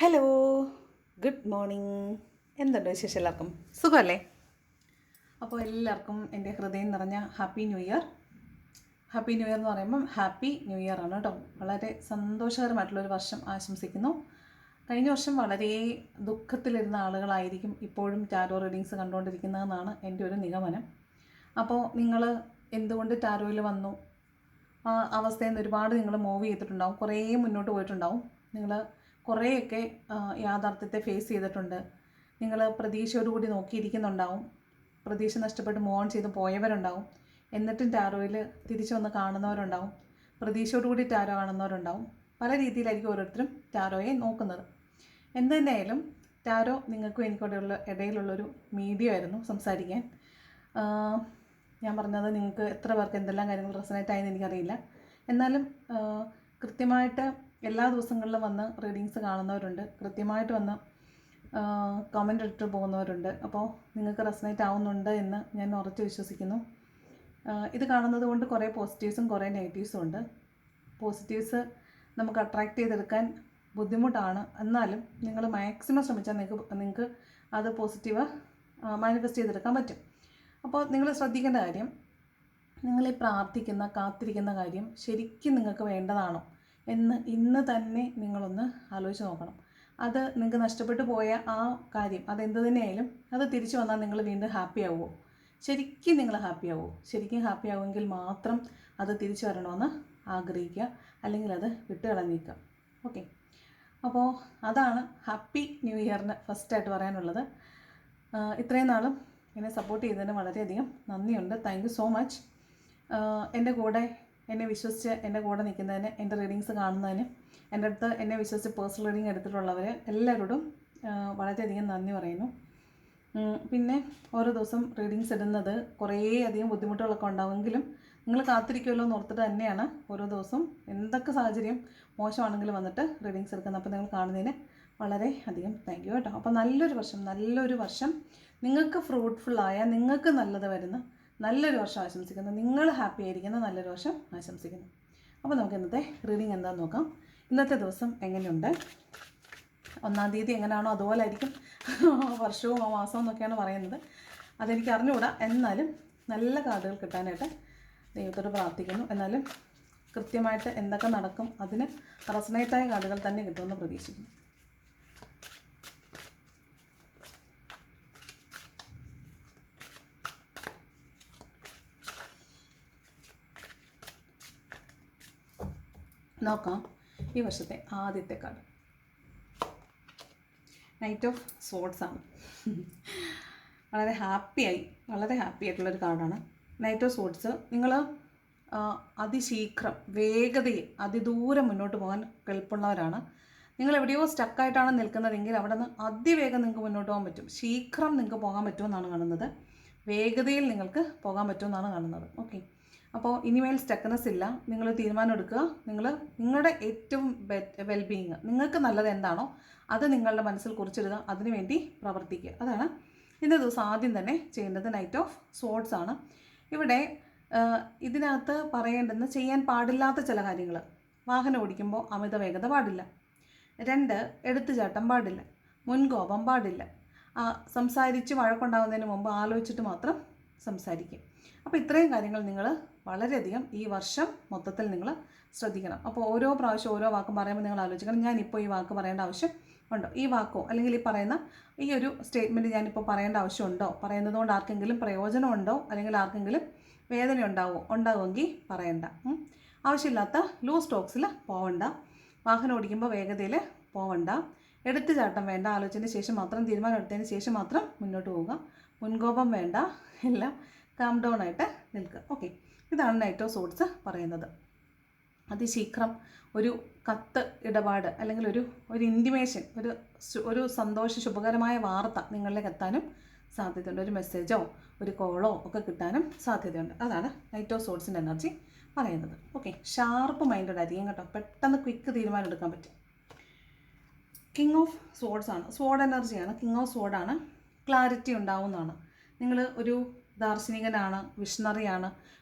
Hello, good morning. എന്തുണ്ട് വിശേഷം? എല്ലാവർക്കും സുഖമല്ലേ? അപ്പോൾ എല്ലാവർക്കും എൻ്റെ ഹൃദയം നിറഞ്ഞ happy new year. Happy new year എന്ന് പറയുമ്പം ഹാപ്പി ന്യൂ ഇയർ ആണ് കേട്ടോ. വളരെ സന്തോഷകരമായിട്ടുള്ളൊരു വർഷം ആശംസിക്കുന്നു. കഴിഞ്ഞ വർഷം വളരെ ദുഃഖത്തിലിരുന്ന ആളുകളായിരിക്കും ഇപ്പോഴും ടാരോ റീഡിങ്സ് കണ്ടുകൊണ്ടിരിക്കുന്നതെന്നാണ് എൻ്റെ ഒരു നിഗമനം. അപ്പോൾ നിങ്ങൾ എന്തുകൊണ്ട് ടാരോയിൽ വന്നു, ആ അവസ്ഥയിൽ നിന്ന് ഒരുപാട് നിങ്ങൾ മൂവ് ചെയ്തിട്ടുണ്ടാവും, കുറേ മുന്നോട്ട് പോയിട്ടുണ്ടാവും. നിങ്ങൾ കുറേയൊക്കെ യാഥാർത്ഥ്യത്തെ ഫേസ് ചെയ്തിട്ടുണ്ട്. നിങ്ങൾ പ്രതീക്ഷയോടുകൂടി നോക്കിയിരിക്കുന്നുണ്ടാവും. പ്രതീക്ഷ നഷ്ടപ്പെട്ട് മൂവ് ഓൺ ചെയ്ത് പോയവരുണ്ടാവും. എന്നിട്ടും ടാരോയിൽ തിരിച്ചു വന്ന് കാണുന്നവരുണ്ടാവും. പ്രതീക്ഷയോടുകൂടി ടാരോ കാണുന്നവരുണ്ടാവും. പല രീതിയിലായിരിക്കും ഓരോരുത്തരും ടാരോയെ നോക്കുന്നത്. എന്ത് തന്നെയായാലും ടാരോ നിങ്ങൾക്കും എനിക്കൂടെയുള്ള ഇടയിലുള്ളൊരു മീഡിയ ആയിരുന്നു സംസാരിക്കാൻ. ഞാൻ പറഞ്ഞത് നിങ്ങൾക്ക് എത്ര പേർക്ക് എന്തെല്ലാം കാര്യങ്ങൾ റെസനേറ്റ് ആയെന്ന് എനിക്കറിയില്ല. എന്നാലും കൃത്യമായിട്ട് എല്ലാ ദിവസങ്ങളിലും വന്ന് റീഡിങ്സ് കാണുന്നവരുണ്ട്, കൃത്യമായിട്ട് വന്ന് കമൻ്റ് ഇട്ട് പോകുന്നവരുണ്ട്. അപ്പോൾ നിങ്ങൾക്ക് റെസനേറ്റ് ആവുന്നുണ്ട് എന്ന് ഞാൻ ഉറച്ചു വിശ്വസിക്കുന്നു. ഇത് കാണുന്നത് കൊണ്ട് കുറേ പോസിറ്റീവ്സും കുറേ നെഗറ്റീവ്സും ഉണ്ട്. പോസിറ്റീവ്സ് നമുക്ക് അട്രാക്റ്റ് ചെയ്തെടുക്കാൻ ബുദ്ധിമുട്ടാണ്. എന്നാലും നിങ്ങൾ മാക്സിമം ശ്രമിച്ചാൽ നിങ്ങൾക്ക് അത് പോസിറ്റീവ് മാനിഫെസ്റ്റ് ചെയ്തെടുക്കാൻ പറ്റും. അപ്പോൾ നിങ്ങൾ ശ്രദ്ധിക്കേണ്ട കാര്യം, നിങ്ങളീ പ്രാർത്ഥിക്കുന്ന കാത്തിരിക്കുന്ന കാര്യം ശരിക്കും നിങ്ങൾക്ക് വേണ്ടതാണോ എന്ന് ഇന്ന് തന്നെ നിങ്ങളൊന്ന് ആലോചിച്ച് നോക്കണം. അത് നിങ്ങൾക്ക് നഷ്ടപ്പെട്ടു പോയ ആ കാര്യം അതെന്ത് തന്നെയായാലും അത് തിരിച്ചു വന്നാൽ നിങ്ങൾ വീണ്ടും ഹാപ്പി ആവുമോ? ശരിക്കും നിങ്ങൾ ഹാപ്പി ആവുമോ? ശരിക്കും ഹാപ്പി ആവുമെങ്കിൽ മാത്രം അത് തിരിച്ചു വരണമെന്ന് ആഗ്രഹിക്കുക, അല്ലെങ്കിൽ അത് വിട്ടുകളഞ്ഞിരിക്കുക. ഓക്കെ, അപ്പോൾ അതാണ് ഹാപ്പി ന്യൂ ഇയറിന് ഫസ്റ്റായിട്ട് പറയാനുള്ളത്. ഇത്രയും നാളും എന്നെ സപ്പോർട്ട് ചെയ്തതിന് വളരെയധികം നന്ദിയുണ്ട്. Thank you so much. എൻ്റെ കൂടെ എന്നെ വിശ്വസിച്ച് എൻ്റെ കൂടെ നിൽക്കുന്നതിന്, എൻ്റെ റീഡിങ്സ് കാണുന്നതിന്, എൻ്റെ അടുത്ത് എന്നെ വിശ്വസിച്ച് പേഴ്സണൽ റീഡിങ് എടുത്തിട്ടുള്ളവർ എല്ലാവരോടും വളരെയധികം നന്ദി പറയുന്നു. പിന്നെ ഓരോ ദിവസം റീഡിങ്സ് ഇടുന്നത് കുറേ അധികം ബുദ്ധിമുട്ടുകളൊക്കെ ഉണ്ടാവുമെങ്കിലും നിങ്ങൾ കാത്തിരിക്കുമല്ലോ എന്ന് ഓർത്തിട്ട് തന്നെയാണ് ഓരോ ദിവസവും എന്തൊക്കെ സാഹചര്യം മോശമാണെങ്കിലും വന്നിട്ട് റീഡിങ്സ് എടുക്കുന്നത്. അപ്പോൾ നിങ്ങൾ കാണുന്നതിന് വളരെ അധികം താങ്ക് യു കേട്ടോ. അപ്പോൾ നല്ലൊരു വർഷം നിങ്ങൾക്ക് ഫ്രൂട്ട്ഫുള്ളായ, നിങ്ങൾക്ക് നല്ലത് വരുന്ന നല്ലൊരു വർഷം ആശംസിക്കുന്നു. നിങ്ങൾ ഹാപ്പി ആയിരിക്കുന്ന നല്ലൊരു വർഷം ആശംസിക്കുന്നു. അപ്പോൾ നമുക്ക് ഇന്നത്തെ റീഡിങ് എന്താണെന്ന് നോക്കാം. ഇന്നത്തെ ദിവസം എങ്ങനെയുണ്ട്? 1-ാം തീയതി എങ്ങനെയാണോ അതുപോലെ ആയിരിക്കും വർഷവും ആ മാസവും എന്നൊക്കെയാണ് പറയുന്നത്. അതെനിക്ക് അറിഞ്ഞുകൂടാ. എന്നാലും നല്ല കാർഡുകൾ കിട്ടാനായിട്ട് ദൈവത്തോട് പ്രാർത്ഥിക്കുന്നു. എന്നാലും കൃത്യമായിട്ട് എന്തൊക്കെ നടക്കും അതിന് റെസനേറ്റായ കാർഡുകൾ തന്നെ കിട്ടുമെന്ന് പ്രതീക്ഷിക്കുന്നു. നോക്കാം ഈ വർഷത്തെ ആദ്യത്തെ കാർഡ്. നൈറ്റ് ഓഫ് സോർഡ്സ് ആണ്. വളരെ ഹാപ്പി ആയിട്ടുള്ളൊരു കാർഡാണ് നൈറ്റ് ഓഫ് സോർഡ്സ്. നിങ്ങൾ അതിശീഘ്രം വേഗതയിൽ അതിദൂരം മുന്നോട്ട് പോകാൻ കെൽപ്പുള്ളവരാണ്. നിങ്ങൾ എവിടെയോ സ്റ്റക്കായിട്ടാണ് നിൽക്കുന്നതെങ്കിൽ അവിടെ നിന്ന് അതിവേഗം നിങ്ങൾക്ക് മുന്നോട്ട് പോകാൻ പറ്റും. ശീഘ്രം നിങ്ങൾക്ക് പോകാൻ പറ്റുമെന്നാണ് കാണുന്നത്. വേഗതയിൽ നിങ്ങൾക്ക് പോകാൻ പറ്റുമെന്നാണ് കാണുന്നത്. ഓക്കെ, അപ്പോൾ ഇനിമേൽ സ്റ്റക്ക്നെസ് ഇല്ല. നിങ്ങൾ തീരുമാനം എടുക്കുക. നിങ്ങളുടെ ഏറ്റവും വെൽബീയിങ്, നിങ്ങൾക്ക് നല്ലത് എന്താണോ അത് നിങ്ങളുടെ മനസ്സിൽ കുറിച്ചിടുക, അതിനുവേണ്ടി പ്രവർത്തിക്കുക. അതാണ് ഇന്നത്തെ ദിവസം ആദ്യം തന്നെ ചെയ്യേണ്ടത്. നൈറ്റ് ഓഫ് സോർഡ്സ് ആണ്. ഇവിടെ ഇതിനകത്ത് പറയേണ്ടുന്ന ചെയ്യാൻ പാടില്ലാത്ത ചില കാര്യങ്ങൾ: വാഹനം ഓടിക്കുമ്പോൾ അമിത വേഗത പാടില്ല. 2, എടുത്തുചാട്ടം പാടില്ല. മുൻകോപം പാടില്ല. സംസാരിച്ച് വഴക്കുണ്ടാകുന്നതിന് മുമ്പ് ആലോചിച്ചിട്ട് മാത്രം സംസാരിക്കും. അപ്പോൾ ഇത്രയും കാര്യങ്ങൾ നിങ്ങൾ വളരെയധികം ഈ വർഷം മൊത്തത്തിൽ നിങ്ങൾ ശ്രദ്ധിക്കണം. അപ്പോൾ ഓരോ പ്രാവശ്യം ഓരോ വാക്കും പറയുമ്പോൾ നിങ്ങൾ ആലോചിക്കണം, ഞാനിപ്പോൾ ഈ വാക്ക് പറയേണ്ട ആവശ്യം ഉണ്ടോ? ഈ വാക്കോ അല്ലെങ്കിൽ ഈ പറയുന്ന ഈ ഒരു സ്റ്റേറ്റ്മെൻറ്റ് ഞാനിപ്പോൾ പറയേണ്ട ആവശ്യമുണ്ടോ? പറയുന്നത് കൊണ്ട് ആർക്കെങ്കിലും പ്രയോജനമുണ്ടോ? അല്ലെങ്കിൽ ആർക്കെങ്കിലും വേദന ഉണ്ടാവുമെങ്കിൽ പറയണ്ട. ആവശ്യമില്ലാത്ത ലൂസ് ടോക്സിൽ പോവണ്ട. വാഹനം ഓടിക്കുമ്പോൾ വേഗതയിൽ പോവണ്ട. എടുത്തുചാട്ടം വേണ്ട. ആലോചനയ്ക്ക് ശേഷം മാത്രം, തീരുമാനം എടുത്തതിന് ശേഷം മാത്രം മുന്നോട്ട് പോവുക. മുൻകോപം വേണ്ട. എല്ലാം കാം ഡൗൺ ആയിട്ട് നിൽക്കുക. ഓക്കെ, ഇതാണ് നൈറ്റ് ഓഫ് സോർഡ്സ് പറയുന്നത്. അതിശീഘ്രം ഒരു കത്ത് ഇടപാട് അല്ലെങ്കിൽ ഒരു ഇൻറ്റിമേഷൻ, ഒരു സന്തോഷ ശുഭകരമായ വാർത്ത നിങ്ങളിലേക്ക് എത്താനും സാധ്യതയുണ്ട്. ഒരു മെസ്സേജോ ഒരു കോളോ ഒക്കെ കിട്ടാനും സാധ്യതയുണ്ട്. അതാണ് നൈറ്റ് ഓഫ് സോർഡ്സിൻ്റെ എനർജി പറയുന്നത്. ഓക്കെ, ഷാർപ്പ് മൈൻഡഡ് ആയിരിക്കും കേട്ടോ. പെട്ടെന്ന് ക്വിക്ക് തീരുമാനം എടുക്കാൻ പറ്റും. കിങ് ഓഫ് സോർഡ്സ് ആണ്. സോർഡ് എനർജിയാണ്. കിങ് ഓഫ് സോർഡാണ്. ക്ലാരിറ്റി ഉണ്ടാവുന്നതാണ്. നിങ്ങൾ ഒരു ദാർശനികനാണ്, വിഷണറിയാണ്.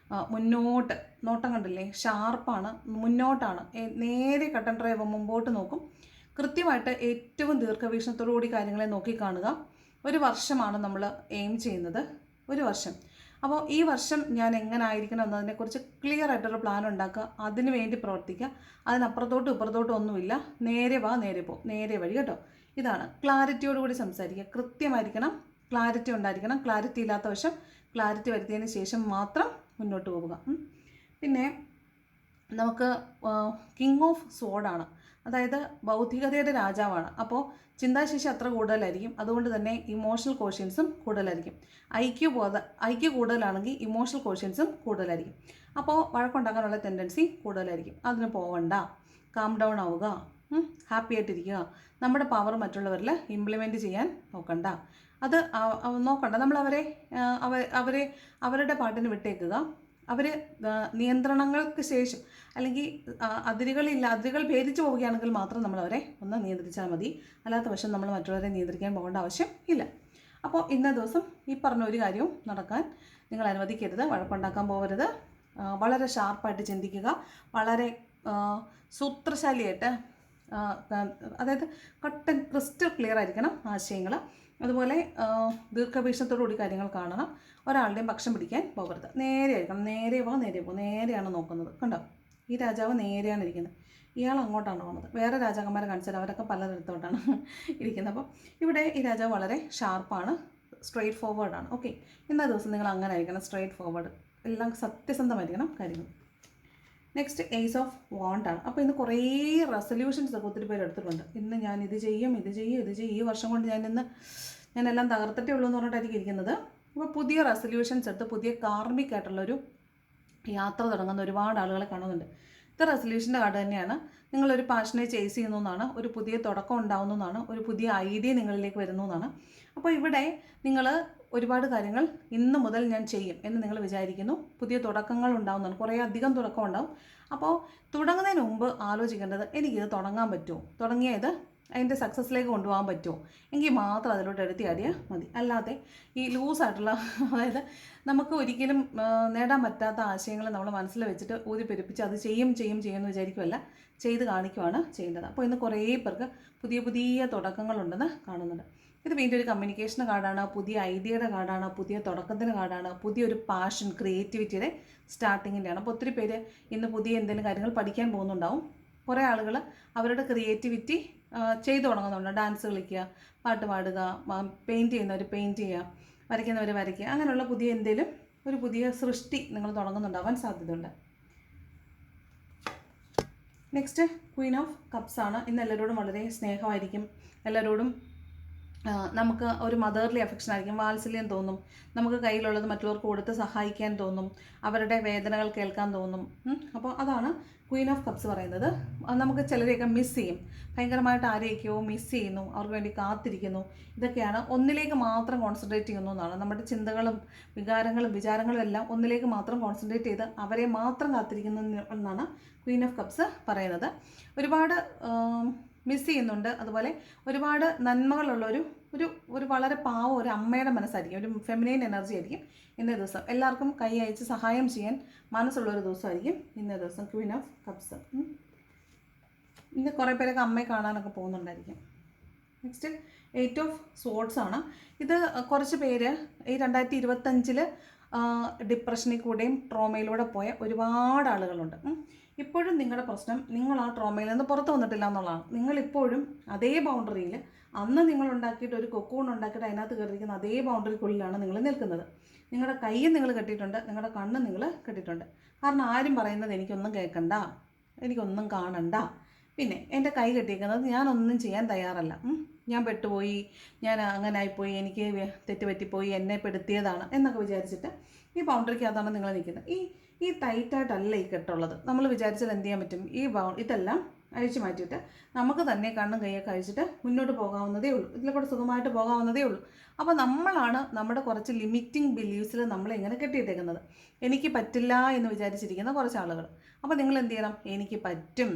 മുന്നോട്ട് നോട്ടം കണ്ടില്ലേ, ഷാർപ്പാണ്, മുന്നോട്ടാണ്, നേരെ കട്ടൻ ഡ്രൈവ് മുമ്പോട്ട് നോക്കും. കൃത്യമായിട്ട് ഏറ്റവും ദീർഘവീക്ഷണത്തോടു കൂടി കാര്യങ്ങളെ നോക്കിക്കാണുക. ഒരു വർഷമാണ് നമ്മൾ എയിം ചെയ്യുന്നത്, ഒരു വർഷം. അപ്പോൾ ഈ വർഷം ഞാൻ എങ്ങനെ ആയിരിക്കണം എന്നതിനെക്കുറിച്ച് ക്ലിയർ ആയിട്ടൊരു പ്ലാൻ ഉണ്ടാക്കുക, അതിന് വേണ്ടി പ്രവർത്തിക്കുക. അതിനപ്പുറത്തോട്ടും ഇപ്പുറത്തോട്ടും ഒന്നുമില്ല. നേരെ വാ നേരെ പോ, നേരെ വഴി കേട്ടോ. ഇതാണ് ക്ലാരിറ്റിയോടുകൂടി സംസാരിക്കുക. കൃത്യമായിരിക്കണം, ക്ലാരിറ്റി ഉണ്ടായിരിക്കണം. ക്ലാരിറ്റി ഇല്ലാത്ത വശം ക്ലാരിറ്റി വരുത്തിയതിന് ശേഷം മാത്രം മുന്നോട്ട് പോവുക. പിന്നെ നമുക്ക് കിങ് ഓഫ് സോഡാണ്, അതായത് ബൗദ്ധികതയുടെ രാജാവാണ്. അപ്പോൾ ചിന്താശേഷി അത്ര കൂടുതലായിരിക്കും, അതുകൊണ്ട് തന്നെ ഇമോഷണൽ കോഷ്യൻസും കൂടുതലായിരിക്കും. ഐക്യു കൂടുതലാണെങ്കിൽ ഇമോഷണൽ കോഷ്യൻസും കൂടുതലായിരിക്കും. അപ്പോൾ വഴക്കുണ്ടാക്കാനുള്ള ടെൻഡൻസി കൂടുതലായിരിക്കും. അതിന് പോവണ്ട, കാം ഡൗൺ ആവുക, ഹാപ്പി ആയിട്ടിരിക്കുക. നമ്മുടെ പവർ മറ്റുള്ളവരിൽ ഇംപ്ലിമെൻറ്റ് ചെയ്യാൻ നോക്കണ്ട, അത് നോക്കണ്ട. നമ്മൾ അവരുടെ പാട്ടിന് വിട്ടേക്കുക. അവർ നിയന്ത്രണങ്ങൾക്ക് ശേഷം അല്ലെങ്കിൽ അതിരുകൾ ഭേദിച്ചു പോവുകയാണെങ്കിൽ മാത്രം നമ്മളവരെ ഒന്ന് നിയന്ത്രിച്ചാൽ മതി. അല്ലാത്ത വശം നമ്മൾ മറ്റുള്ളവരെ നിയന്ത്രിക്കാൻ പോകേണ്ട ആവശ്യം ഇല്ല. അപ്പോൾ ഇന്ന ദിവസം ഈ പറഞ്ഞ ഒരു കാര്യവും നടക്കാൻ നിങ്ങൾ അനുവദിക്കരുത്. വഴക്കുണ്ടാക്കാൻ പോകരുത്. വളരെ ഷാർപ്പായിട്ട് ചിന്തിക്കുക, വളരെ സൂത്രശാലിയായിട്ട്, അതായത് കട്ടൻ ക്രിസ്റ്റൽ ക്ലിയർ ആയിരിക്കണം ആശയങ്ങൾ. അതുപോലെ ദീർഘവീക്ഷണത്തോടുകൂടി കാര്യങ്ങൾ കാണണം. ഒരാളുടെയും പക്ഷം പിടിക്കാൻ പോകരുത്. നേരെ ആയിരിക്കണം, നേരെ പോ നേരെ പോ, നേരെയാണ് നോക്കുന്നത്. കണ്ടോ, ഈ രാജാവ് നേരെയാണ് ഇരിക്കുന്നത്, ഇയാൾ അങ്ങോട്ടാണ് പോകുന്നത്. വേറെ രാജാക്കന്മാരെ കാണിച്ചാൽ അവരൊക്കെ പലതരത്തോട്ടാണ് ഇരിക്കുന്നത്. അപ്പോൾ ഇവിടെ ഈ രാജാവ് വളരെ ഷാർപ്പാണ്, സ്ട്രെയിറ്റ് ഫോർവേഡാണ്. ഓക്കെ, ഇന്ന ദിവസം നിങ്ങൾ അങ്ങനെ ആയിരിക്കണം, സ്ട്രെയിറ്റ് ഫോർവേഡ്, എല്ലാം സത്യസന്ധമായിരിക്കണം കാര്യങ്ങൾ. നെക്സ്റ്റ് ഏസ് ഓഫ് വാണ്ടാണ്. അപ്പോൾ ഇന്ന് കുറേ റെസൊല്യൂഷൻസ് ഒക്കെ ഒത്തിരി പേര് എടുത്തിട്ടുണ്ട്. ഇന്ന് ഞാൻ ഇത് ചെയ്യും, ഈ വർഷം കൊണ്ട് ഞാനെല്ലാം തകർത്തിട്ടേ ഉള്ളൂ എന്ന് പറഞ്ഞിട്ടായിരിക്കും ഇരിക്കുന്നത്. അപ്പോൾ പുതിയ റെസൊല്യൂഷൻസ് എടുത്ത് പുതിയ കാർമികമായിട്ടുള്ളൊരു യാത്ര തുടങ്ങുന്ന ഒരുപാട് ആളുകളെ കാണുന്നുണ്ട്. ഇത് റെസൊല്യൂഷൻ്റെ കാർഡ് തന്നെയാണ്. നിങ്ങളൊരു പാഷനെ ചേസ് ചെയ്യുന്നു എന്നാണ്, ഒരു പുതിയ തുടക്കം ഉണ്ടാവുന്നു എന്നാണ്, ഒരു പുതിയ ഐഡിയ നിങ്ങളിലേക്ക് വരുന്നു എന്നാണ്. അപ്പോൾ ഇവിടെ നിങ്ങൾ ഒരുപാട് കാര്യങ്ങൾ ഇന്ന് മുതൽ ഞാൻ ചെയ്യും എന്ന് നിങ്ങൾ വിചാരിക്കുന്നു. പുതിയ തുടക്കങ്ങൾ ഉണ്ടാവുന്നതാണ്, കുറേ അധികം തുടക്കം ഉണ്ടാവും. അപ്പോൾ തുടങ്ങുന്നതിന് മുമ്പ് ആലോചിക്കേണ്ടത്, എനിക്കിത് തുടങ്ങാൻ പറ്റുമോ, തുടങ്ങിയത് അതിൻ്റെ സക്സസ്സിലേക്ക് കൊണ്ടുപോകാൻ പറ്റുമോ, എങ്കിൽ മാത്രം അതിലോട്ട് എടുത്തിയാടിയാൽ മതി. അല്ലാതെ ഈ ലൂസായിട്ടുള്ള, അതായത് നമുക്ക് ഒരിക്കലും നേടാൻ പറ്റാത്ത ആശയങ്ങൾ നമ്മൾ മനസ്സിൽ വെച്ചിട്ട് ഊതിപ്പെരുപ്പിച്ച് അത് ചെയ്യും എന്ന് വിചാരിക്കുമല്ല, ചെയ്ത് കാണിക്കുവാണ് ചെയ്യേണ്ടത്. അപ്പോൾ ഇന്ന് കുറേ പേർക്ക് പുതിയ തുടക്കങ്ങളുണ്ടെന്ന് കാണുന്നുണ്ട്. ഇത് വീണ്ടും ഒരു കമ്മ്യൂണിക്കേഷൻ കാർഡാണ്, പുതിയ ഐഡിയയുടെ കാർഡാണ്, പുതിയ തുടക്കത്തിൻ്റെ കാർഡാണ്, പുതിയൊരു പാഷൻ, ക്രിയേറ്റിവിറ്റിയുടെ സ്റ്റാർട്ടിങ്ങിൻ്റെയാണ്. അപ്പോൾ ഒത്തിരി പേര് ഇന്ന് പുതിയ എന്തെങ്കിലും കാര്യങ്ങൾ പഠിക്കാൻ പോകുന്നുണ്ടാവും. കുറേ ആളുകൾ അവരുടെ ക്രിയേറ്റിവിറ്റി ചെയ്തു തുടങ്ങുന്നുണ്ട്. ഡാൻസ് കളിക്കുക, പാട്ട് പാടുക, പെയിൻറ്റ് ചെയ്യുന്നവർ പെയിൻറ്റ് ചെയ്യുക, വരയ്ക്കുന്നവർ വരയ്ക്കുക, അങ്ങനെയുള്ള ഒരു പുതിയ സൃഷ്ടി നിങ്ങൾ തുടങ്ങുന്നുണ്ടാവാൻ സാധ്യതയുണ്ട്. നെക്സ്റ്റ് ക്വീൻ ഓഫ് കപ്സ് ആണ്. ഇന്ന് എല്ലാവരോടും വളരെ സ്നേഹമായിരിക്കും, എല്ലാവരോടും നമുക്ക് ഒരു മദർലി അഫെക്ഷൻ ആയിരിക്കും, വാത്സല്യം തോന്നും, നമുക്ക് കയ്യിലുള്ളത് മറ്റുള്ളവർക്ക് കൊടുത്ത് സഹായിക്കാൻ തോന്നും, അവരുടെ വേദനകൾ കേൾക്കാൻ തോന്നും. അപ്പോൾ അതാണ് ക്വീൻ ഓഫ് കപ്സ് പറയുന്നത്. നമുക്ക് ചിലരെയൊക്കെ മിസ് ചെയ്യും, ഭയങ്കരമായിട്ട് ആരെയൊക്കെയോ മിസ് ചെയ്യുന്നു, അവർക്ക് വേണ്ടി കാത്തിരിക്കുന്നു. ഇതൊക്കെയാണ് ഒന്നിലേക്ക് മാത്രം കോൺസെൻട്രേറ്റ് ചെയ്യുന്നു എന്നാണ്. നമ്മുടെ ചിന്തകളും വിചാരങ്ങളും എല്ലാം ഒന്നിലേക്ക് മാത്രം കോൺസെൻട്രേറ്റ് ചെയ്ത് അവരെ മാത്രം കാത്തിരിക്കുന്നു എന്നാണ് ക്വീൻ ഓഫ് കപ്സ് പറയുന്നത്. ഒരുപാട് മിസ് ചെയ്യുന്നുണ്ട്. അതുപോലെ ഒരുപാട് നന്മകളുള്ള ഒരു വളരെ പാവം ഒരു അമ്മയുടെ മനസ്സായിരിക്കും, ഒരു ഫെമിനൈൻ എനർജി ആയിരിക്കും ഇന്നേ ദിവസം. എല്ലാവർക്കും കൈ അയച്ച് സഹായം ചെയ്യാൻ മനസ്സുള്ളൊരു ദിവസമായിരിക്കും ഇന്നേ ദിവസം ക്വീൻ ഓഫ് കപ്സ്. ഇന്ന് കുറേ പേരൊക്കെ അമ്മയെ കാണാനൊക്കെ പോകുന്നുണ്ടായിരിക്കും. നെക്സ്റ്റ് 8 ഓഫ് സോഡ്സ് ആണ്. ഇത് കുറച്ച് പേര് ഈ 2025 ഡിപ്രഷനിൽ കൂടെയും ട്രോമയിലൂടെ പോയ ഒരുപാട് ആളുകളുണ്ട്. ഇപ്പോഴും നിങ്ങളുടെ പ്രശ്നം നിങ്ങൾ ആ ട്രോമയിൽ നിന്ന് പുറത്ത് വന്നിട്ടില്ല എന്നുള്ളതാണ്. നിങ്ങളിപ്പോഴും അതേ ബൗണ്ടറിയിൽ, അന്ന് നിങ്ങൾ ഉണ്ടാക്കിയിട്ട് ഒരു കൊക്കൂൺ ഉണ്ടാക്കിയിട്ട് അതിനകത്ത് കയറിയിരിക്കുന്ന അതേ ബൗണ്ടറിക്കുള്ളിലാണ് നിങ്ങൾ നിൽക്കുന്നത്. നിങ്ങളുടെ കൈയും നിങ്ങൾ കെട്ടിയിട്ടുണ്ട്, നിങ്ങളുടെ കണ്ണും നിങ്ങൾ കെട്ടിയിട്ടുണ്ട്. കാരണം ആരും പറയുന്നത് എനിക്കൊന്നും കേൾക്കണ്ട, എനിക്കൊന്നും കാണണ്ട, പിന്നെ എൻ്റെ കൈ കെട്ടിയിരിക്കുന്നത് ഞാനൊന്നും ചെയ്യാൻ തയ്യാറല്ല, ഞാൻ പെട്ടുപോയി, ഞാൻ അങ്ങനെ ആയിപ്പോയി, എനിക്ക് തെറ്റുപറ്റിപ്പോയി, എന്നെ പെടുത്തിയതാണ് എന്നൊക്കെ വിചാരിച്ചിട്ട് ഈ ബൗണ്ടറിക്കകത്താണ് നിങ്ങൾ നിൽക്കുന്നത്. ഈ ടൈറ്റായിട്ടല്ല ഈ കെട്ടുള്ളത്. നമ്മൾ വിചാരിച്ചാൽ എന്ത് ചെയ്യാൻ പറ്റും? ഇതെല്ലാം അഴിച്ചു മാറ്റിയിട്ട് നമുക്ക് തന്നെ കണ്ണും കൈയൊക്കെ അഴിച്ചിട്ട് മുന്നോട്ട് പോകാവുന്നതേ ഉള്ളൂ, ഇതിൽ കൂടെ സുഖമായിട്ട് പോകാവുന്നതേ ഉള്ളൂ. അപ്പോൾ നമ്മളാണ് നമ്മുടെ കുറച്ച് ലിമിറ്റിംഗ് ബിലീവ്സിൽ നമ്മളെങ്ങനെ കെട്ടിയിട്ടേക്കുന്നത്. എനിക്ക് പറ്റില്ല എന്ന് വിചാരിച്ചിരിക്കുന്ന കുറച്ച് ആളുകൾ. അപ്പോൾ നിങ്ങൾ എന്ത് ചെയ്യണം? എനിക്ക് പറ്റും,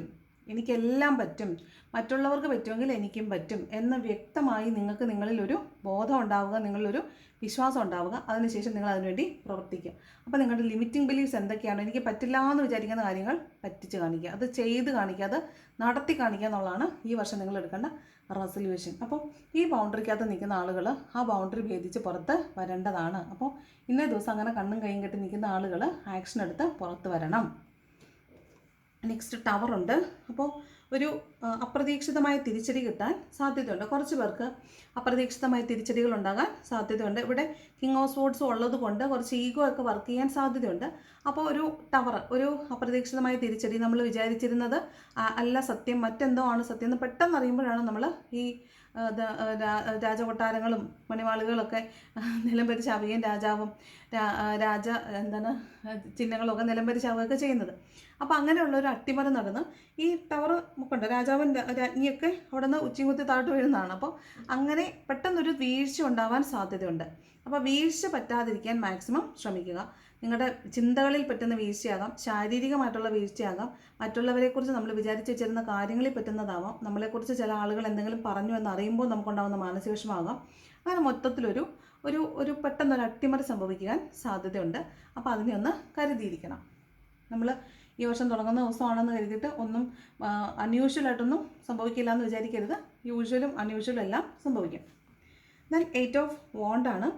എനിക്കെല്ലാം പറ്റും, മറ്റുള്ളവർക്ക് പറ്റുമെങ്കിൽ എനിക്കും പറ്റും എന്ന് വ്യക്തമായി നിങ്ങൾക്ക് നിങ്ങളിലൊരു ബോധം ഉണ്ടാവുക, നിങ്ങളിലൊരു വിശ്വാസം ഉണ്ടാവുക. അതിനുശേഷം നിങ്ങൾ അതിനുവേണ്ടി പ്രവർത്തിക്കുക. അപ്പോൾ നിങ്ങളുടെ ലിമിറ്റിംഗ് ബിലീഫ്സ് എന്തൊക്കെയാണ്, എനിക്ക് പറ്റില്ല എന്ന് വിചാരിക്കുന്ന കാര്യങ്ങൾ പറ്റിച്ച് കാണിക്കുക, അത് ചെയ്ത് കാണിക്കുക, അത് നടത്തി കാണിക്കുക എന്നുള്ളതാണ് ഈ വർഷം നിങ്ങൾ എടുക്കേണ്ട റെസൊല്യൂഷൻ. അപ്പോൾ ഈ ബൗണ്ടറിക്കകത്ത് നിൽക്കുന്ന ആളുകൾ ആ ബൗണ്ടറി ഭേദിച്ച് പുറത്ത് വരേണ്ടതാണ്. അപ്പോൾ ഇന്നേ ദിവസം അങ്ങനെ കണ്ണും കൈയും കെട്ടി നിൽക്കുന്ന ആളുകൾ ആക്ഷൻ എടുത്ത് പുറത്ത് വരണം. നെക്സ്റ്റ് ടവറുണ്ട്. അപ്പോൾ ഒരു അപ്രതീക്ഷിതമായ തിരിച്ചടി കിട്ടാൻ സാധ്യതയുണ്ട്. കുറച്ച് പേർക്ക് അപ്രതീക്ഷിതമായ തിരിച്ചടികൾ ഉണ്ടാകാൻ സാധ്യതയുണ്ട്. ഇവിടെ കിങ് ഓഫ് സ്വോർഡ്സ് ഉള്ളത് കൊണ്ട് കുറച്ച് ഈഗോ ഒക്കെ വർക്ക് ചെയ്യാൻ സാധ്യതയുണ്ട്. അപ്പോൾ ഒരു ടവർ, ഒരു അപ്രതീക്ഷിതമായ തിരിച്ചടി, നമ്മൾ വിചാരിച്ചിരുന്നത് അല്ല സത്യം, മറ്റെന്തോ ആണ് സത്യം എന്ന് പെട്ടെന്ന് അറിയുമ്പോഴാണ് നമ്മൾ ഈ രാജകൊട്ടാരങ്ങളും മണിമാളികളൊക്കെ നിലംപരിശാവുകയും രാജാവും എന്താണ് ചിഹ്നങ്ങളൊക്കെ നിലംപരിശാവുകയൊക്കെ ചെയ്യുന്നത്. അപ്പോൾ അങ്ങനെയുള്ളൊരു അട്ടിമറി നടന്ന് ഈ ടവർ മുക്കുണ്ട്, രാജാവും രാജ്ഞിയൊക്കെ അവിടെ നിന്ന് ഉച്ചയും കുത്തി താഴ്ത്തു വീഴുന്നതാണ്. അപ്പോൾ അങ്ങനെ പെട്ടെന്നൊരു വീഴ്ച ഉണ്ടാവാൻ സാധ്യതയുണ്ട്. അപ്പോൾ വീഴ്ച പറ്റാതിരിക്കാൻ മാക്സിമം ശ്രമിക്കുക. നിങ്ങളുടെ ചിന്തകളിൽ പറ്റുന്ന വീഴ്ചയാകാം, ശാരീരികമായിട്ടുള്ള വീഴ്ചയാകാം, മറ്റുള്ളവരെക്കുറിച്ച് നമ്മൾ വിചാരിച്ച് വെച്ചിരുന്ന കാര്യങ്ങളിൽ പറ്റുന്നതാവാം, നമ്മളെക്കുറിച്ച് ചില ആളുകൾ എന്തെങ്കിലും പറഞ്ഞു എന്നറിയുമ്പോൾ നമുക്കുണ്ടാകുന്ന മാനസിക വിഷമമാകാം. അങ്ങനെ മൊത്തത്തിലൊരു ഒരു പെട്ടെന്നൊരു അട്ടിമറി സംഭവിക്കാൻ സാധ്യതയുണ്ട്. അപ്പോൾ അതിനെ ഒന്ന് കരുതിയിരിക്കണം. നമ്മൾ ഈ വർഷം തുടങ്ങുന്ന ദിവസമാണെന്ന് കരുതിയിട്ട് ഒന്നും അൺയൂഷ്വലായിട്ടൊന്നും സംഭവിക്കില്ല എന്ന് വിചാരിക്കരുത്. യൂഷ്വലും അൺയൂഷ്വലും എല്ലാം സംഭവിക്കും. ദെൻ 8 ഓഫ് വാണ്ടാണ്.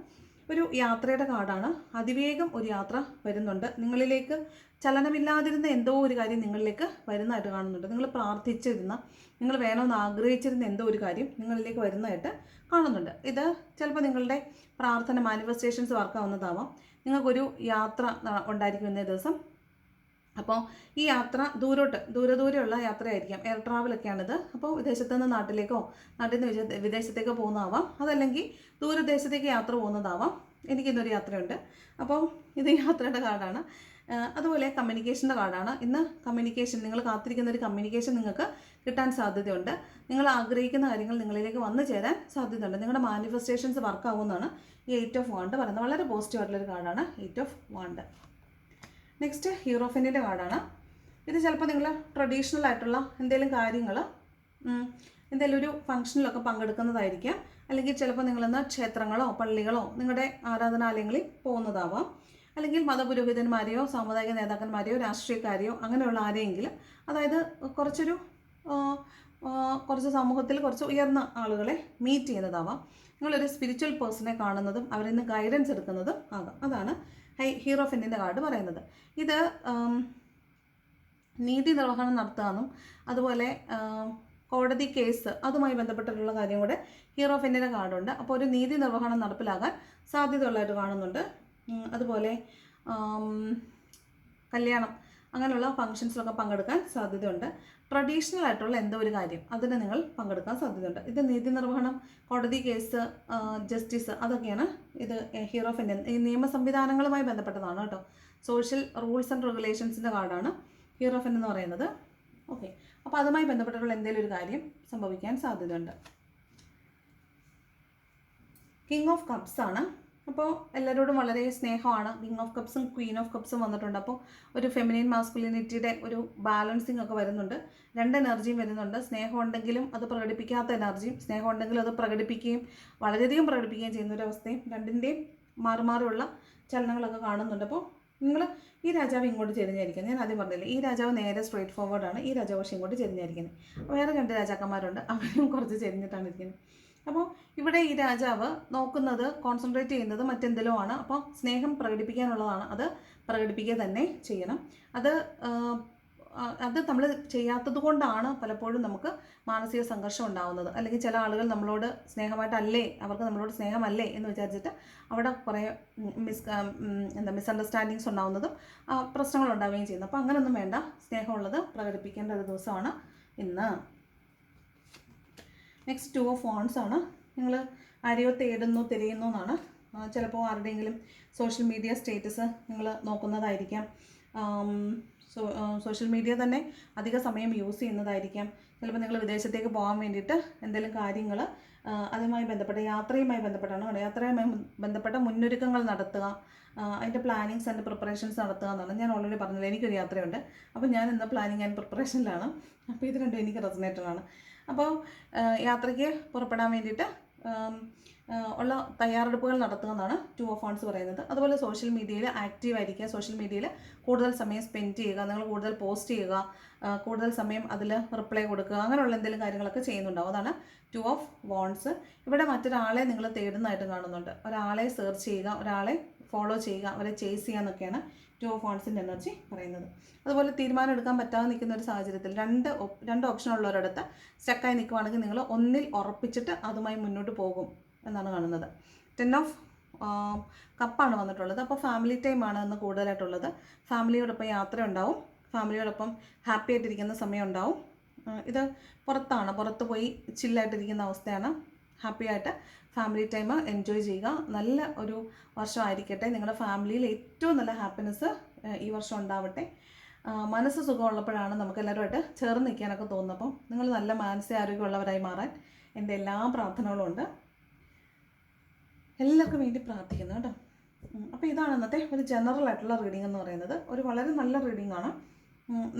ഒരു യാത്രയുടെ കാർഡാണ്. അതിവേഗം ഒരു യാത്ര വരുന്നുണ്ട്. നിങ്ങളിലേക്ക് ചലനമില്ലാതിരുന്ന എന്തോ ഒരു കാര്യം നിങ്ങളിലേക്ക് വരുന്നതായിട്ട് കാണുന്നുണ്ട്. നിങ്ങൾ പ്രാർത്ഥിച്ചിരുന്ന, നിങ്ങൾ വേണമെന്ന് ആഗ്രഹിച്ചിരുന്ന എന്തോ ഒരു കാര്യം നിങ്ങളിലേക്ക് വരുന്നതായിട്ട് കാണുന്നുണ്ട്. ഇത് ചിലപ്പോൾ നിങ്ങളുടെ പ്രാർത്ഥന മാനിഫെസ്റ്റേഷൻസ് വർക്കാവുന്നതാവാം. നിങ്ങൾക്കൊരു യാത്ര ഉണ്ടായിരിക്കും ഇന്നേ ദിവസം. അപ്പോൾ ഈ യാത്ര ദൂരെയുള്ള യാത്രയായിരിക്കാം, എയർ ട്രാവലൊക്കെയാണിത്. അപ്പോൾ വിദേശത്തു നിന്ന് നാട്ടിലേക്കോ നാട്ടിൽ നിന്ന് വിദേശത്തേക്കോ പോകുന്നതാവാം, അതല്ലെങ്കിൽ ദൂരദേശത്തേക്ക് യാത്ര പോകുന്നതാവാം. എനിക്കിന്നൊരു യാത്രയുണ്ട്. അപ്പോൾ ഇത് യാത്രയുടെ കാർഡാണ്. അതുപോലെ കമ്മ്യൂണിക്കേഷൻ്റെ കാർഡാണ്. ഇന്ന് കമ്മ്യൂണിക്കേഷൻ, നിങ്ങൾ കാത്തിരിക്കുന്ന ഒരു കമ്മ്യൂണിക്കേഷൻ നിങ്ങൾക്ക് കിട്ടാൻ സാധ്യതയുണ്ട്. നിങ്ങൾ ആഗ്രഹിക്കുന്ന കാര്യങ്ങൾ നിങ്ങളിലേക്ക് വന്നു ചേരാൻ സാധ്യതയുണ്ട്. നിങ്ങളുടെ മാനിഫെസ്റ്റേഷൻസ് വർക്കാവുമെന്നാണ് ഈ 8 ഓഫ് വാണ്ട് പറയുന്നത്. വളരെ പോസിറ്റീവായിട്ടുള്ളൊരു കാർഡാണ് 8 ഓഫ് വാണ്ട്. നെക്സ്റ്റ് ഹീറോഫിൻ്റെ കാർഡാണ്. ഇത് ചിലപ്പോൾ നിങ്ങൾ ട്രഡീഷണൽ ആയിട്ടുള്ള എന്തെങ്കിലും കാര്യങ്ങൾ, എന്തെങ്കിലും ഒരു ഫംഗ്ഷനിലൊക്കെ പങ്കെടുക്കുന്നതായിരിക്കാം. അല്ലെങ്കിൽ ചിലപ്പോൾ നിങ്ങളിന്ന് ക്ഷേത്രങ്ങളോ പള്ളികളോ നിങ്ങളുടെ ആരാധനാലയങ്ങളിൽ പോകുന്നതാവാം. അല്ലെങ്കിൽ മതപുരോഹിതന്മാരെയോ സാമുദായിക നേതാക്കന്മാരെയോ രാഷ്ട്രീയക്കാരെയോ അങ്ങനെയുള്ള ആരെയെങ്കിലും, അതായത് കുറച്ച് സമൂഹത്തിൽ കുറച്ച് ഉയർന്ന ആളുകളെ മീറ്റ് ചെയ്യുന്നതാവാം. നിങ്ങളൊരു സ്പിരിച്വൽ പേഴ്സണെ കാണുന്നതും അവരിൽ നിന്ന് ഗൈഡൻസ് എടുക്കുന്നതും ആകാം. അതാണ് ഹീറോഫിൻ്റെ കാർഡ് പറയുന്നത്. ഇത് നീതി നിർവഹണം നടത്താമെന്നും അതുപോലെ കോടതി കേസ് അതുമായി ബന്ധപ്പെട്ടിട്ടുള്ള കാര്യം കൂടെ ഹീറോഫിൻ്റെ കാർഡുണ്ട്. അപ്പോൾ ഒരു നീതി നിർവഹണം നടപ്പിലാകാൻ സാധ്യതയുള്ളതായിട്ട് കാണുന്നുണ്ട്. അതുപോലെ കല്യാണം അങ്ങനെയുള്ള ഫങ്ഷൻസിലൊക്കെ പങ്കെടുക്കാൻ സാധ്യതയുണ്ട്. ട്രഡീഷണൽ ആയിട്ടുള്ള എന്തോ ഒരു കാര്യം അതിന് നിങ്ങൾ പങ്കെടുക്കാൻ സാധ്യതയുണ്ട്. ഇത് നീതി നിർവഹണം, കോടതി കേസ്, ജസ്റ്റിസ്, അതൊക്കെയാണ് ഇത് ഹീറോഫിൻ്റെ ഈ നിയമ സംവിധാനങ്ങളുമായി ബന്ധപ്പെട്ടതാണ് കേട്ടോ. സോഷ്യൽ റൂൾസ് ആൻഡ് റെഗുലേഷൻസിൻ്റെ കാർഡാണ് ഹീറോഫിൻ എന്ന് പറയുന്നത്. ഓക്കെ, അപ്പോൾ അതുമായി ബന്ധപ്പെട്ടിട്ടുള്ള എന്തെങ്കിലും ഒരു കാര്യം സംഭവിക്കാൻ സാധ്യതയുണ്ട്. കിങ് ഓഫ് കപ്സ് ആണ്. അപ്പോൾ എല്ലാവരോടും വളരെ സ്നേഹമാണ്. കിങ് ഓഫ് കപ്സും ക്വീൻ ഓഫ് കപ്സും വന്നിട്ടുണ്ട്. അപ്പോൾ ഒരു ഫെമിനിൻ മാസ്കുലിനിറ്റിയുടെ ഒരു ബാലൻസിങ് ഒക്കെ വരുന്നുണ്ട്. രണ്ട് എനർജിയും വരുന്നുണ്ട്. സ്നേഹം ഉണ്ടെങ്കിലും അത് പ്രകടിപ്പിക്കാത്ത എനർജിയും, സ്നേഹം ഉണ്ടെങ്കിലും അത് പ്രകടിപ്പിക്കുകയും വളരെയധികം പ്രകടിപ്പിക്കുകയും ചെയ്യുന്ന ഒരു അവസ്ഥയും, രണ്ടിൻ്റെയും മാറുമാറുള്ള ചലനങ്ങളൊക്കെ കാണുന്നുണ്ട്. അപ്പോൾ നിങ്ങൾ ഈ രാജാവ് ഇങ്ങോട്ട് ചെരിഞ്ഞായിരിക്കുന്നത്. ഞാൻ ആദ്യം പറഞ്ഞില്ലേ, ഈ രാജാവ് നേരെ സ്ട്രേറ്റ് ഫോർവേഡാണ്, ഈ രാജാവ് പക്ഷേ ഇങ്ങോട്ട് ചെരിഞ്ഞായിരിക്കുന്നത്. വേറെ രണ്ട് രാജാക്കന്മാരുണ്ട്, അവരും കുറച്ച് ചെരിഞ്ഞിട്ടാണ് ഇരിക്കുന്നത്. അപ്പോൾ ഇവിടെ ഈ രാജാവ് നോക്കുന്നത്, കോൺസെൻട്രേറ്റ് ചെയ്യുന്നത് മറ്റെന്തെല്ലോ ആണ്. അപ്പോൾ സ്നേഹം പ്രകടിപ്പിക്കാനുള്ളതാണ്, അത് പ്രകടിപ്പിക്കുക തന്നെ ചെയ്യണം. അത് നമ്മൾ ചെയ്യാത്തത് കൊണ്ടാണ് പലപ്പോഴും നമുക്ക് മാനസിക സംഘർഷം ഉണ്ടാകുന്നത്. അല്ലെങ്കിൽ ചില ആളുകൾ നമ്മളോട് സ്നേഹമായിട്ടല്ലേ, അവർക്ക് നമ്മളോട് സ്നേഹമല്ലേ എന്ന് വിചാരിച്ചിട്ട് അവിടെ കുറേ മിസ്അണ്ടർസ്റ്റാൻഡിങ്സ് ഉണ്ടാകുന്നതും പ്രശ്നങ്ങൾ ഉണ്ടാവുകയും ചെയ്യുന്നു. അപ്പോൾ അങ്ങനെയൊന്നും വേണ്ട, സ്നേഹമുള്ളത് പ്രകടിപ്പിക്കേണ്ട ഒരു ദിവസമാണ് ഇന്ന്. നെക്സ്റ്റ് 2 ഓഫ് വാണ്ട്സ് ആണ്. നിങ്ങൾ ആരെയോ തിരയുന്നു എന്നാണ്. ചിലപ്പോൾ ആരുടെയെങ്കിലും സോഷ്യൽ മീഡിയ സ്റ്റേറ്റസ് നിങ്ങൾ നോക്കുന്നതായിരിക്കാം. സോഷ്യൽ മീഡിയ തന്നെ അധിക സമയം യൂസ് ചെയ്യുന്നതായിരിക്കാം. ചിലപ്പോൾ നിങ്ങൾ വിദേശത്തേക്ക് പോകാൻ വേണ്ടിയിട്ട് എന്തെങ്കിലും കാര്യങ്ങൾ അതുമായി ബന്ധപ്പെട്ട യാത്രയുമായി ബന്ധപ്പെട്ടാണ് യാത്രയുമായി ബന്ധപ്പെട്ട മുന്നൊരുക്കങ്ങൾ നടത്തുക, അതിൻ്റെ പ്ലാനിങ്സ് ആൻഡ് പ്രിപ്പറേഷൻസ് നടത്തുക എന്നാണ്. ഞാൻ ഓൾറെഡി പറഞ്ഞില്ല, എനിക്കൊരു യാത്രയുണ്ട്. അപ്പോൾ ഞാൻ ഇന്ന് പ്ലാനിങ് ആൻഡ് പ്രിപ്പറേഷനിലാണ്. അപ്പോൾ ഇത് രണ്ടും എനിക്ക് റെസണേറ്റഡാണ്. അപ്പോൾ യാത്രയ്ക്ക് പുറപ്പെടാൻ വേണ്ടിയിട്ട് ഉള്ള തയ്യാറെടുപ്പുകൾ നടത്തുന്നതാണ് 2 ഓഫ് വാണ്ട്സ് പറയുന്നത്. അതുപോലെ സോഷ്യൽ മീഡിയയിൽ ആക്റ്റീവ് ആയിരിക്കുക, സോഷ്യൽ മീഡിയയിൽ കൂടുതൽ സമയം സ്പെൻഡ് ചെയ്യുക, നിങ്ങൾ കൂടുതൽ പോസ്റ്റ് ചെയ്യുക, കൂടുതൽ സമയം അതിൽ റിപ്ലൈ കൊടുക്കുക, അങ്ങനെയുള്ള എന്തെങ്കിലും കാര്യങ്ങളൊക്കെ ചെയ്യുന്നുണ്ടാവും. അതാണ് 2 ഓഫ് വാണ്ട്സ്. ഇവിടെ മറ്റൊരാളെ നിങ്ങൾ തേടുന്നതായിട്ട് കാണുന്നുണ്ട്. ഒരാളെ സെർച്ച് ചെയ്യുക, ഒരാളെ ഫോളോ ചെയ്യുക, അവരെ ചേസ് ചെയ്യുക എന്നൊക്കെയാണ് 2 ഓഫ് വാണ്ട്സിൻ്റെ എനർജി പറയുന്നത്. അതുപോലെ തീരുമാനം എടുക്കാൻ പറ്റാതെ നിൽക്കുന്ന ഒരു സാഹചര്യത്തിൽ രണ്ട് ഓപ്ഷൻ ഉള്ളവരടുത്ത് സ്റ്റക്കായി നിൽക്കുവാണെങ്കിൽ നിങ്ങൾ ഒന്നിൽ ഉറപ്പിച്ചിട്ട് അതുമായി മുന്നോട്ട് പോകും എന്നാണ് കാണുന്നത്. 10 ഓഫ് കപ്പാണ് വന്നിട്ടുള്ളത്. അപ്പോൾ ഫാമിലി ടൈമാണ് ഇന്ന് കൂടുതലായിട്ടുള്ളത്. ഫാമിലിയോടൊപ്പം യാത്ര ഉണ്ടാവും, ഫാമിലിയോടൊപ്പം ഹാപ്പി ആയിട്ടിരിക്കുന്ന സമയം ഉണ്ടാവും. ഇത് പുറത്ത് പോയി ചില്ലായിട്ടിരിക്കുന്ന അവസ്ഥയാണ്. ഹാപ്പി ആയിട്ട് ഫാമിലി ടൈം എൻജോയ് ചെയ്യുക. നല്ല ഒരു വർഷമായിരിക്കട്ടെ. നിങ്ങളുടെ ഫാമിലിയിൽ ഏറ്റവും നല്ല ഹാപ്പിനെസ് ഈ വർഷം ഉണ്ടാവട്ടെ. മനസ്സ് സുഖമുള്ളപ്പോഴാണ് നമുക്ക് എല്ലാവരുമായിട്ട് ചേർന്ന് നിൽക്കാനൊക്കെ തോന്നുന്നത്. അപ്പം നിങ്ങൾ നല്ല മാനസികാരോഗ്യമുള്ളവരായി മാറാൻ എൻ്റെ എല്ലാ പ്രാർത്ഥനകളും ഉണ്ട്. എല്ലാവർക്കും വേണ്ടി പ്രാർത്ഥിക്കുന്നു കേട്ടോ. അപ്പോൾ ഇതാണ് ഇന്നത്തെ ഒരു ജനറൽ ആയിട്ടുള്ള റീഡിംഗ് എന്ന് പറയുന്നത്. ഒരു വളരെ നല്ല റീഡിംഗ് ആണ്.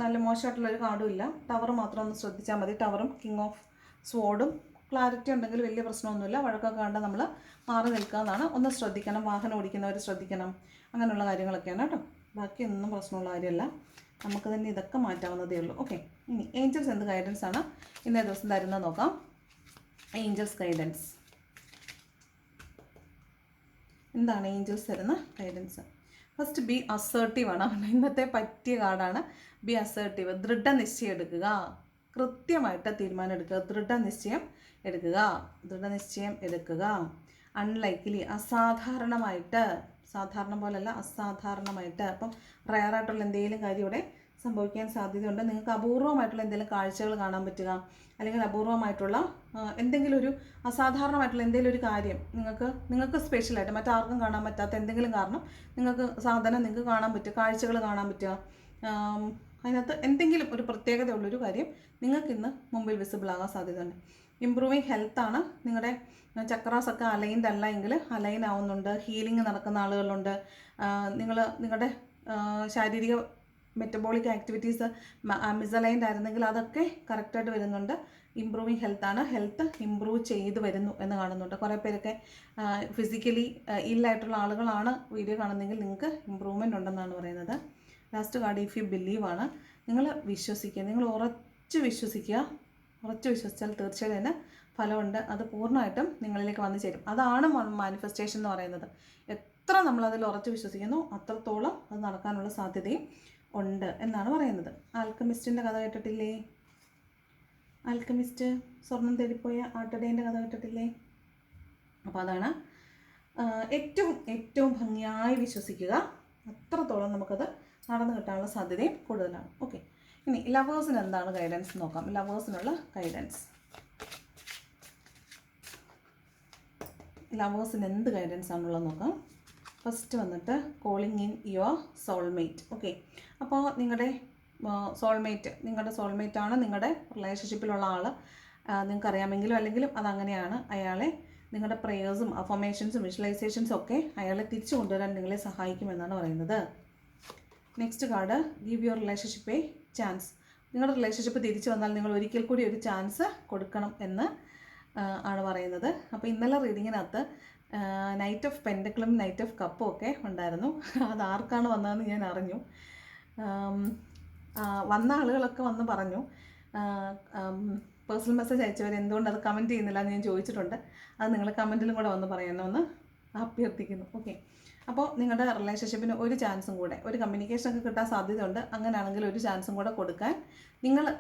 നല്ല മോശമായിട്ടുള്ളൊരു കാർഡും ഇല്ല. ടവർ മാത്രം ഒന്ന് ശ്രദ്ധിച്ചാൽ മതി. ടവറും കിങ് ഓഫ് സ്വോർഡും ക്ലാരിറ്റി ഉണ്ടെങ്കിൽ വലിയ പ്രശ്നമൊന്നുമില്ല. വഴക്കൊക്കെ കണ്ട് നമ്മൾ മാറി നിൽക്കാമെന്നാണ്. ഒന്ന് ശ്രദ്ധിക്കണം, വാഹനം ഓടിക്കുന്നവർ ശ്രദ്ധിക്കണം, അങ്ങനെയുള്ള കാര്യങ്ങളൊക്കെയാണ് കേട്ടോ. ബാക്കിയൊന്നും പ്രശ്നമുള്ള കാര്യമല്ല. നമുക്ക് തന്നെ ഇതൊക്കെ മാറ്റാവുന്നതേ ഉള്ളൂ. ഓക്കെ, ഇനി ഏഞ്ചൽസ് എന്ത് ഗൈഡൻസ് ആണ് ഇന്നേ ദിവസം തരുന്നത് നോക്കാം. ഏഞ്ചൽസ് ഗൈഡൻസ് എന്താണ്? ഏഞ്ചൽസ് തരുന്ന ഗൈഡൻസ് ഫസ്റ്റ് ബി അസേർട്ടീവ് ആണ്. ഇന്നത്തെ പറ്റിയ കാർഡാണ് ബി അസേർട്ടീവ്. ദൃഢനിശ്ചയം എടുക്കുക, കൃത്യമായിട്ട് തീരുമാനം എടുക്കുക, ദൃഢനിശ്ചയം എടുക്കുക. അൺലൈക്ക്ലി, അസാധാരണമായിട്ട്, സാധാരണ പോലല്ല അസാധാരണമായിട്ട്. അപ്പം റയറായിട്ടുള്ള എന്തെങ്കിലും കാര്യം ഇവിടെ സംഭവിക്കാൻ സാധ്യതയുണ്ട്. നിങ്ങൾക്ക് അപൂർവമായിട്ടുള്ള എന്തെങ്കിലും കാഴ്ചകൾ കാണാൻ പറ്റുക, അല്ലെങ്കിൽ അപൂർവമായിട്ടുള്ള എന്തെങ്കിലും ഒരു അസാധാരണമായിട്ടുള്ള എന്തെങ്കിലും ഒരു കാര്യം നിങ്ങൾക്ക് സ്പെഷ്യലായിട്ട് മറ്റാർക്കും കാണാൻ പറ്റാത്ത എന്തെങ്കിലും കാരണം നിങ്ങൾക്ക് കാണാൻ പറ്റുക, കാഴ്ചകൾ കാണാൻ പറ്റുക. അതിനകത്ത് എന്തെങ്കിലും ഒരു പ്രത്യേകതയുള്ളൊരു കാര്യം നിങ്ങൾക്കിന്ന് മുമ്പിൽ വിസിബിൾ ആകാൻ സാധ്യതയുണ്ട്. ഇംപ്രൂവിങ് ഹെൽത്താണ്. നിങ്ങളുടെ ചക്രാസൊക്കെ അലൈൻഡ് അല്ല എങ്കിൽ അലൈൻ ആവുന്നുണ്ട്. ഹീലിംഗ് നടക്കുന്ന ആളുകളുണ്ട്. നിങ്ങളുടെ ശാരീരിക മെറ്റബോളിക് ആക്ടിവിറ്റീസ് മിസലൈൻഡ് ആയിരുന്നെങ്കിൽ അതൊക്കെ കറക്റ്റായിട്ട് വരുന്നുണ്ട്. ഇംപ്രൂവിങ് ഹെൽത്താണ്. ഹെൽത്ത് ഇംപ്രൂവ് ചെയ്ത് വരുന്നു എന്ന് കാണുന്നുണ്ട്. കുറേ പേരൊക്കെ ഫിസിക്കലി ഇല്ലായിട്ടുള്ള ആളുകളാണ് വീഡിയോ കാണുന്നതെങ്കിൽ നിങ്ങൾക്ക് ഇമ്പ്രൂവ്മെൻ്റ് ഉണ്ടെന്നാണ് പറയുന്നത്. Last card if you believe ആണ്. നിങ്ങൾ വിശ്വസിക്കുക, നിങ്ങൾ ഉറച്ചു വിശ്വസിച്ചാൽ തീർച്ചയായും തന്നെ ഫലമുണ്ട്. അത് പൂർണ്ണമായിട്ടും നിങ്ങളിലേക്ക് വന്നു ചേരും. അതാണ് മാനിഫെസ്റ്റേഷൻ എന്ന് പറയുന്നത്. എത്ര നമ്മളതിൽ ഉറച്ചു വിശ്വസിക്കുന്നു അത്രത്തോളം അത് നടക്കാനുള്ള സാധ്യതയും ഉണ്ട് എന്നാണ് പറയുന്നത്. ആൽക്കമിസ്റ്റിൻ്റെ കഥ കേട്ടിട്ടില്ലേ? ആൽക്കമിസ്റ്റ് സ്വർണം തേടിപ്പോയ ആട്ടടേൻ്റെ കഥ കേട്ടിട്ടില്ലേ? അപ്പോൾ അതാണ് ഏറ്റവും ഭംഗിയായി വിശ്വസിക്കുക. അത്രത്തോളം നമുക്കത് നടന്നു കിട്ടാനുള്ള സാധ്യതയും കൂടുതലാണ്. ഓക്കെ, ഇനി ലവേഴ്സിന് എന്താണ് ഗൈഡൻസ് നോക്കാം. ലവേഴ്സിനുള്ള ഗൈഡൻസ്, ലവേഴ്സിന് എന്ത് ഗൈഡൻസ് ആണുള്ളത് നോക്കാം. ഫസ്റ്റ് വന്നിട്ട് calling in your soulmate. Okay, അപ്പോൾ നിങ്ങളുടെ സോൾമേറ്റാണ് നിങ്ങളുടെ റിലേഷൻഷിപ്പിലുള്ള ആൾ. നിങ്ങൾക്കറിയാമെങ്കിലും അല്ലെങ്കിലും അതങ്ങനെയാണ്. അയാളെ നിങ്ങളുടെ പ്രേയേഴ്സും അഫർമേഷൻസും വിഷ്വലൈസേഷൻസും ഒക്കെ അയാളെ തിരിച്ചു കൊണ്ടുവരാൻ നിങ്ങളെ സഹായിക്കുമെന്നാണ് പറയുന്നത്. Next card give your relationship A chance. നിങ്ങളുടെ റിലേഷൻഷിപ്പ് തിരിച്ചു വന്നാൽ നിങ്ങൾ ഒരിക്കൽ കൂടി ഒരു ചാൻസ് കൊടുക്കണം എന്ന് ആണ് പറയുന്നത്. അപ്പോൾ ഇന്നലെ റീഡിങ്ങിനകത്ത് നൈറ്റ് ഓഫ് പെൻഡക്കിളും നൈറ്റ് ഓഫ് കപ്പും ഒക്കെ ഉണ്ടായിരുന്നു. അത് ആർക്കാണ് വന്നതെന്ന് ഞാൻ അറിഞ്ഞു. വന്ന ആളുകളൊക്കെ വന്ന് പറഞ്ഞു. പേഴ്സണൽ മെസ്സേജ് അയച്ചവർ എന്തുകൊണ്ട് അത് കമൻറ്റ് ചെയ്യുന്നില്ല എന്ന് ഞാൻ ചോദിച്ചിട്ടുണ്ട്. അത് നിങ്ങൾ കമൻറ്റിലും കൂടെ വന്ന് പറയണമെന്ന് അഭ്യർത്ഥിക്കുന്നു. ഓക്കെ, അപ്പോൾ നിങ്ങളുടെ റിലേഷൻഷിപ്പിന് ഒരു ചാൻസും കൂടെ, ഒരു കമ്മ്യൂണിക്കേഷനൊക്കെ കിട്ടാൻ സാധ്യതയുണ്ട്. അങ്ങനെയാണെങ്കിൽ ഒരു ചാൻസും കൂടെ കൊടുക്കാൻ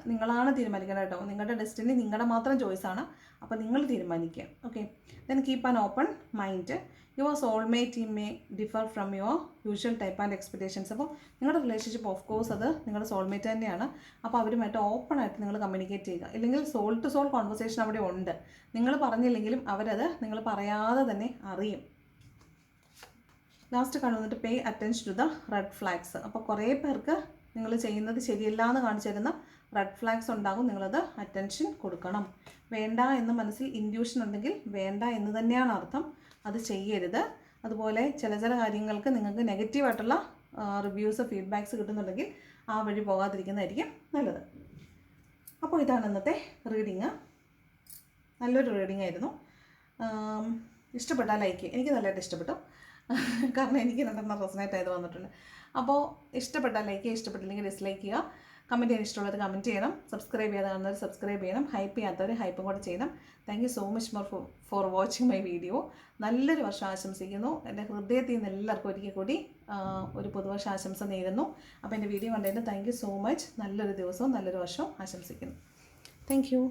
നിങ്ങളാണ് തീരുമാനിക്കേണ്ടത് കേട്ടോ. നിങ്ങളുടെ ഡെസ്റ്റിനി നിങ്ങളുടെ മാത്രം ചോയ്സാണ്. അപ്പോൾ നിങ്ങൾ തീരുമാനിക്കുക. Okay, then keep an open mind. Your soulmate may differ from your usual type and expectations. അപ്പോൾ നിങ്ങളുടെ റിലേഷൻഷിപ്പ് ഓഫ് കോഴ്സ് അത് നിങ്ങളുടെ സോൾമേറ്റ് തന്നെയാണ്. അപ്പോൾ അവരുമായിട്ട് ഓപ്പണായിട്ട് നിങ്ങൾ കമ്മ്യൂണിക്കേറ്റ് ചെയ്യുക. ഇല്ലെങ്കിൽ സോൾ ടു സോൾ കോൺവെർസേഷൻ അവിടെ ഉണ്ട്. നിങ്ങൾ പറഞ്ഞില്ലെങ്കിലും അവരത് നിങ്ങൾ പറയാതെ തന്നെ അറിയും. ലാസ്റ്റ് കാണുന്നിട്ട് pay attention to the red flags. അപ്പോൾ കുറേ പേർക്ക് നിങ്ങൾ ചെയ്യുന്നത് ശരിയല്ല എന്ന് കാണിച്ചു തരുന്ന റെഡ് ഫ്ലാഗ്സ് ഉണ്ടാകും. നിങ്ങളത് അറ്റൻഷൻ കൊടുക്കണം. വേണ്ട എന്ന് മനസ്സിൽ ഇൻഡ്യൂഷൻ ഉണ്ടെങ്കിൽ വേണ്ട എന്ന് തന്നെയാണ് അർത്ഥം. അത് ചെയ്യരുത്. അതുപോലെ ചില കാര്യങ്ങൾക്ക് നിങ്ങൾക്ക് നെഗറ്റീവായിട്ടുള്ള റിവ്യൂസ് ഫീഡ്ബാക്ക്സ് കിട്ടുന്നുണ്ടെങ്കിൽ ആ വഴി പോകാതിരിക്കുന്നതായിരിക്കും നല്ലത്. അപ്പോൾ ഇതാണ് ഇന്നത്തെ റീഡിങ്. നല്ലൊരു റീഡിംഗ് ആയിരുന്നു. ഇഷ്ടപ്പെട്ടാൽ ലൈക്ക് ചെയ്യുക. എനിക്ക് നല്ലതായിട്ട് ഇഷ്ടപ്പെട്ടു. കാരണം എനിക്ക് രണ്ടെണ്ണം റെസണേറ്റ് ആയത് വന്നിട്ടുണ്ട്. അപ്പോൾ ഇഷ്ടപ്പെട്ടാൽ ലൈക്ക് ചെയ്യുക, ഇഷ്ടപ്പെട്ടില്ലെങ്കിൽ ഡിസ്ലൈക്ക് ചെയ്യുക. കമൻറ്റ് ചെയ്യാൻ ഇഷ്ടമുള്ളവർ കമൻറ്റ് ചെയ്യണം. സബ്സ്ക്രൈബ് ചെയ്യാതെ കാണുന്നവർ സബ്സ്ക്രൈബ് ചെയ്യണം. ഹൈപ്പ് ചെയ്യാത്തവർ ഹൈപ്പും കൂടെ ചെയ്യണം. Thank you so much for watching my video. നല്ലൊരു വർഷം ആശംസിക്കുന്നു. എൻ്റെ ഹൃദയത്തിൽ നിന്ന് എല്ലാവർക്കും ഒരിക്കൽ കൂടി ഒരു പുതുവർഷ ആശംസ നേരുന്നു. അപ്പോൾ എൻ്റെ വീഡിയോ കണ്ടതിന് താങ്ക് യു സോ മച്ച്. നല്ലൊരു ദിവസവും നല്ലൊരു വർഷവും ആശംസിക്കുന്നു. Thank you.